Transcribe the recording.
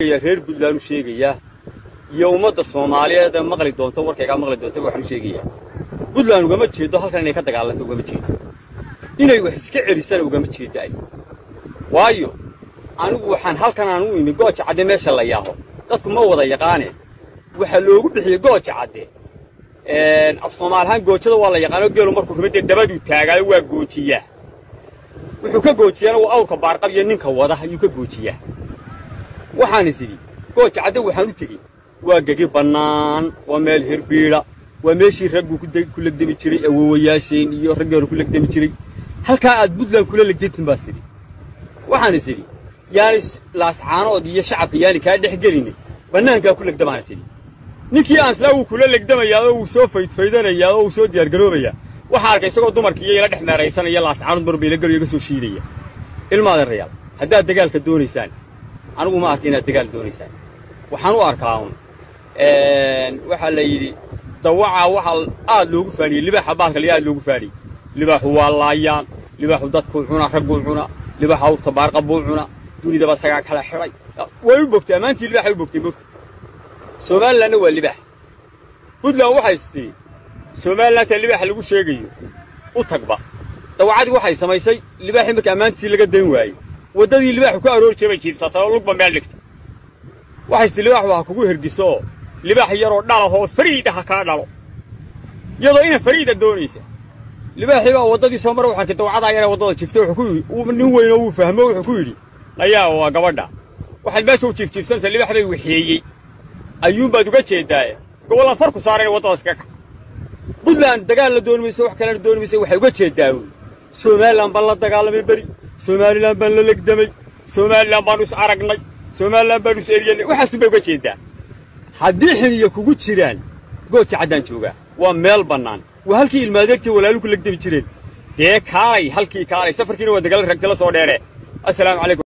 reer Puntland sheegaya iyo ummadda Soomaaliyeed ee maqli doonto warkayga maqli doonto waxaan sheegaya Puntland ugama jeedo halkan inay ka dagaalanto ugama jeedo inay wax iska celisan ugama jeeday waayo anigu waxaan halkan aan u imi gooja cad meesha la yaaho dadku ma wada yaqaaneen waxa loogu bixiyay gooja cad af Soomaalihan goojada waa la yaqaano geelo markuu rubada dabadu taagayo waa goojiya wuxuu ka goojiyana waa awrka baarqab iyo ninka wada ayuu ka goojiya waxaan isiri gooja cad waxaan u tagay waa gagi banaan waa meel hirbiira waa meeshii raggu ku lagdami jiray awoowayaasheen iyo raggeeru ku lagdami jiray halka aad Puntland kula lagdintin baa siri waxaan isiri yaani laascaanood iyo shacabka yaani ka dhex gelin banaanka ku lagdamaan siri ninkii aan isla uu kula lagdamayaa oo uu soo faydanayaa oo uu soo diyaar garoobaya waxa arkay isagoo dumarkii ila dhex meeraysanaya laascaanood marbeela gariyo soo shiidaya ilmaada reeyal hadaa dagaalka doonaysaan anigu ma arkin inaad dagaal doonaysaan waxaan u arkaa waxa la yiri dawaca waxa aad loogu faaniyay libaaxa baalka aad loogu faaniyay libaaxu waa laayaan libaaxu dadku cuna raggu cuna libaaxa uu tabaarqa buu cuna dunida ba saga kala xiray way u bogtay amaantii libaaxa u bogtay Soomaaliland waa libaax Puntland waxay istii Soomaaliland libaaxa lagu sheegayo u tagba dawacadi waxay samaysay libaaxi markii amaantii laga dayn waayay wadadii libaaxu ka aroor jiray jiibsatay oo lugba meel dhigtay waxay istii libaax waxa kugu hirgiso libaax yar oo dhalaho fariida ha ka dhalo iyadoo ina fariida doonaysa libaaxi baa wadadii soo maray waxa ka dawacada yar wadada jiiftay wuxuu ku nin weyn oo uu fahmo wuxuu ku yiri ayaa waa gabadha waxa meesha u jiifsan libaax bay wixiyay ayuun baad uga jeedaa gobol afar ku saaray wadada iska Puntland dagaal la doonayso wax kale la doonayso waxay uga jeedaa Soomaaliland bal la dagaalamay bari Soomaaliland bal la legdamay Soomaaliland baan is aragnay Soomaaliland baan is eriyay waxa bay uga jeedaa haddii xiniyo kugu jiraan gooja cadaan jooga waa meel banaan waa halkii ilmaadeertii walaalu ku legdami jireen dee kaalay halkii kaalay safarkiina waa dagaal ragtay la soo dheere assalaamu calaykum